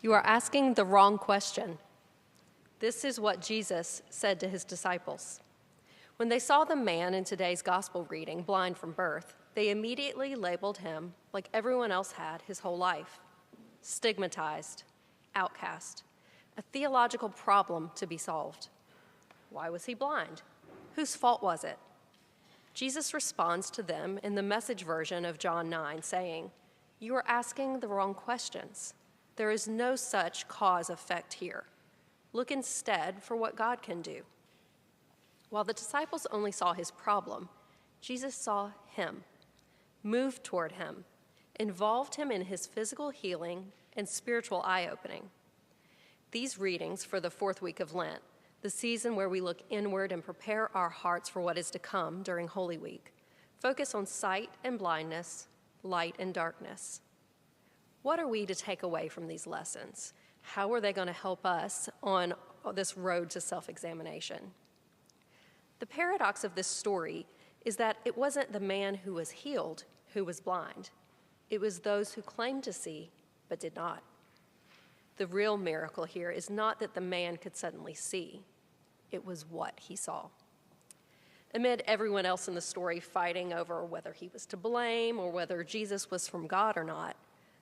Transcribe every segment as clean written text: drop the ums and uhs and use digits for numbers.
You are asking the wrong question. This is what Jesus said to his disciples. When they saw the man in today's gospel reading, blind from birth, they immediately labeled him, like everyone else had his whole life, stigmatized, outcast, a theological problem to be solved. Why was he blind? Whose fault was it? Jesus responds to them in the Message version of John 9, saying, "You are asking the wrong questions. There is no such cause-effect here. Look instead for what God can do." While the disciples only saw his problem, Jesus saw him, moved toward him, involved him in his physical healing and spiritual eye-opening. These readings for the fourth week of Lent, the season where we look inward and prepare our hearts for what is to come during Holy Week, focus on sight and blindness, light and darkness. What are we to take away from these lessons? How are they going to help us on this road to self-examination? The paradox of this story is that it wasn't the man who was healed who was blind. It was those who claimed to see but did not. The real miracle here is not that the man could suddenly see. It was what he saw. Amid everyone else in the story fighting over whether he was to blame or whether Jesus was from God or not,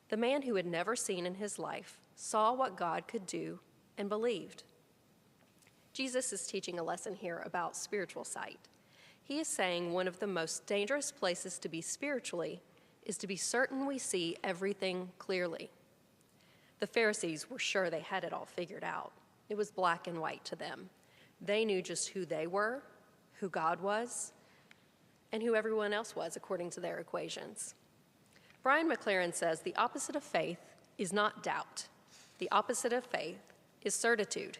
the man who had never seen in his life saw what God could do and believed. Jesus is teaching a lesson here about spiritual sight. He is saying one of the most dangerous places to be spiritually is to be certain we see everything clearly. The Pharisees were sure they had it all figured out. It was black and white to them. They knew just who they were, who God was, and who everyone else was according to their equations. Brian McLaren says the opposite of faith is not doubt. The opposite of faith is certitude.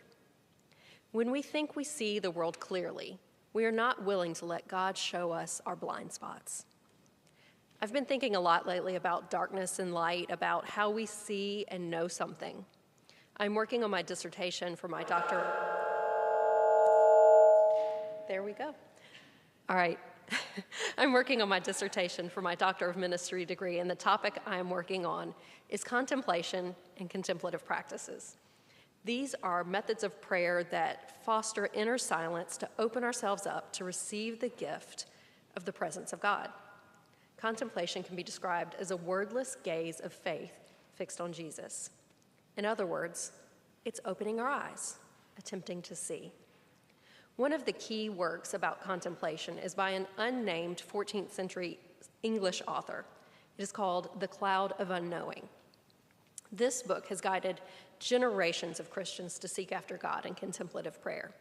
When we think we see the world clearly, we are not willing to let God show us our blind spots. I've been thinking a lot lately about darkness and light, about how we see and know something. I'm working on my dissertation for my doctor. There we go. All right. I'm working on my dissertation for my Doctor of Ministry degree, and the topic I'm working on is contemplation and contemplative practices. These are methods of prayer that foster inner silence to open ourselves up to receive the gift of the presence of God. Contemplation can be described as a wordless gaze of faith fixed on Jesus. In other words, it's opening our eyes, attempting to see. One of the key works about contemplation is by an unnamed 14th century English author. It is called The Cloud of Unknowing. This book has guided generations of Christians to seek after God in contemplative prayer.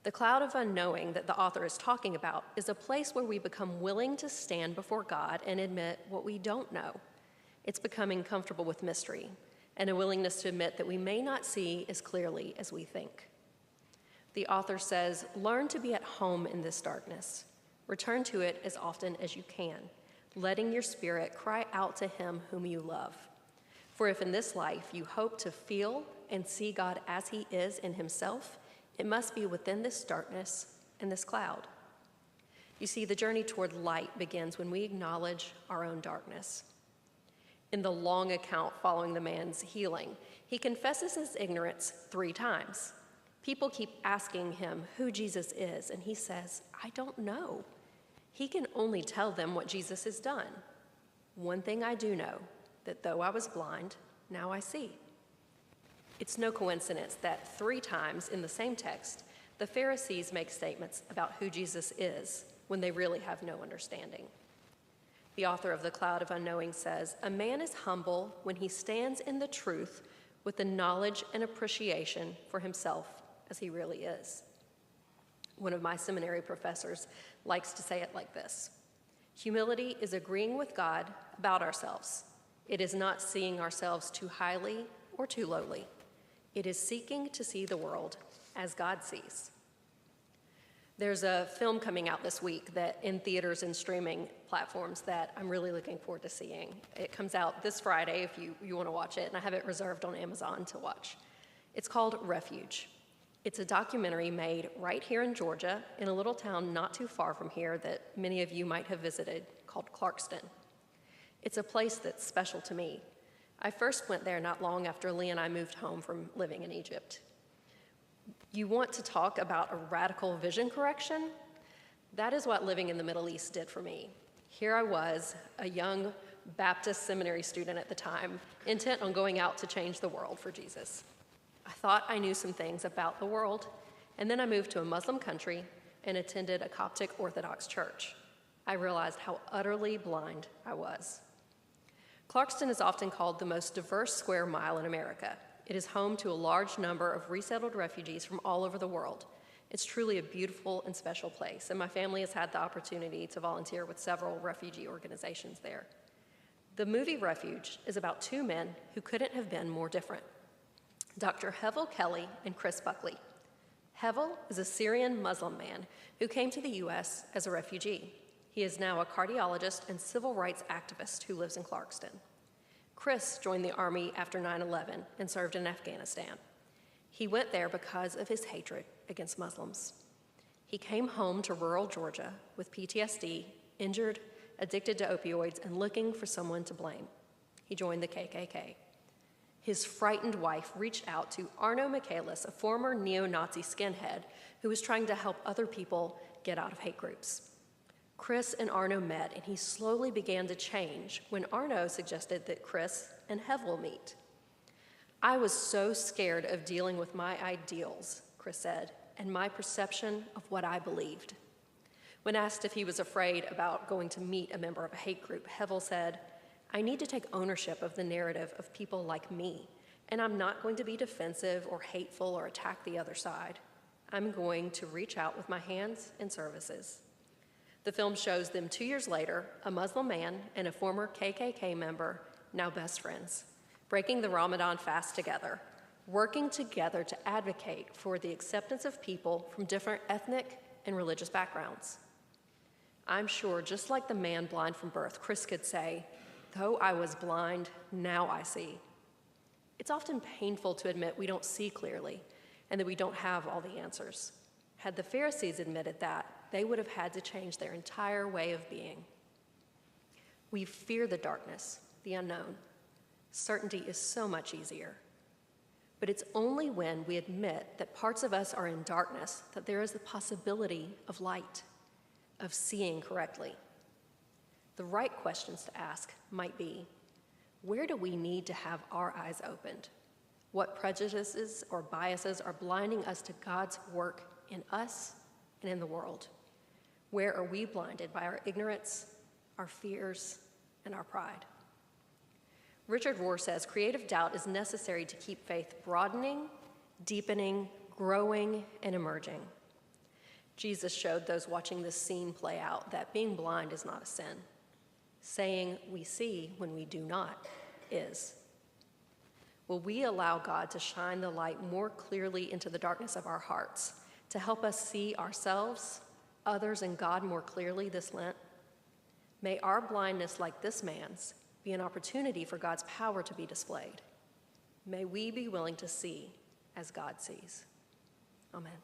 The cloud of unknowing that the author is talking about is a place where we become willing to stand before God and admit what we don't know. It's becoming comfortable with mystery and a willingness to admit that we may not see as clearly as we think. The author says, learn to be at home in this darkness. Return to it as often as you can, letting your spirit cry out to him whom you love. For if in this life you hope to feel and see God as he is in himself, it must be within this darkness and this cloud. You see, the journey toward light begins when we acknowledge our own darkness. In the long account following the man's healing, he confesses his ignorance 3 times. People keep asking him who Jesus is, and he says, I don't know. He can only tell them what Jesus has done. One thing I do know, that though I was blind, now I see. It's no coincidence that 3 times in the same text, the Pharisees make statements about who Jesus is when they really have no understanding. The author of The Cloud of Unknowing says, a man is humble when he stands in the truth with the knowledge and appreciation for himself as he really is. One of my seminary professors likes to say it like this: humility is agreeing with God about ourselves. It is not seeing ourselves too highly or too lowly. It is seeking to see the world as God sees. There's a film coming out this week that in theaters and streaming platforms that I'm really looking forward to seeing. It comes out this Friday if you want to watch it, and I have it reserved on Amazon to watch. It's called Refuge. It's a documentary made right here in Georgia in a little town not too far from here that many of you might have visited called Clarkston. It's a place that's special to me I first went there not long after Lee and I moved home from living in Egypt. You want to talk about a radical vision correction? That is what living in the Middle East did for me. Here I was, a young Baptist seminary student at the time, intent on going out to change the world for Jesus. I thought I knew some things about the world, and then I moved to a Muslim country and attended a Coptic Orthodox church. I realized how utterly blind I was. Clarkston is often called the most diverse square mile in America. It is home to a large number of resettled refugees from all over the world. It's truly a beautiful and special place, and my family has had the opportunity to volunteer with several refugee organizations there. The movie Refuge is about two men who couldn't have been more different, Dr. Hevel Kelly and Chris Buckley. Hevel is a Syrian Muslim man who came to the U.S. as a refugee. He is now a cardiologist and civil rights activist who lives in Clarkston. Chris joined the Army after 9/11 and served in Afghanistan. He went there because of his hatred against Muslims. He came home to rural Georgia with PTSD, injured, addicted to opioids, and looking for someone to blame. He joined the KKK. His frightened wife reached out to Arno Michaelis, a former neo-Nazi skinhead who was trying to help other people get out of hate groups. Chris and Arno met, and he slowly began to change when Arno suggested that Chris and Hevel meet. I was so scared of dealing with my ideals, Chris said, and my perception of what I believed. When asked if he was afraid about going to meet a member of a hate group, Hevel said, "I need to take ownership of the narrative of people like me, and I'm not going to be defensive or hateful or attack the other side. I'm going to reach out with my hands and services." The film shows them 2 years later, a Muslim man and a former KKK member, now best friends, breaking the Ramadan fast together, working together to advocate for the acceptance of people from different ethnic and religious backgrounds. I'm sure, just like the man blind from birth, Chris could say, "Though I was blind, now I see." It's often painful to admit we don't see clearly and that we don't have all the answers. Had the Pharisees admitted that, they would have had to change their entire way of being. We fear the darkness, the unknown. Certainty is so much easier. But it's only when we admit that parts of us are in darkness that there is the possibility of light, of seeing correctly. The right questions to ask might be, where do we need to have our eyes opened? What prejudices or biases are blinding us to God's work in us and in the world? Where are we blinded by our ignorance, our fears, and our pride? Richard Rohr says creative doubt is necessary to keep faith broadening, deepening, growing, and emerging. Jesus showed those watching this scene play out that being blind is not a sin. Saying we see when we do not is. Will we allow God to shine the light more clearly into the darkness of our hearts, to help us see ourselves, others, and God more clearly this Lent? May our blindness, like this man's, be an opportunity for God's power to be displayed. May we be willing to see as God sees. Amen.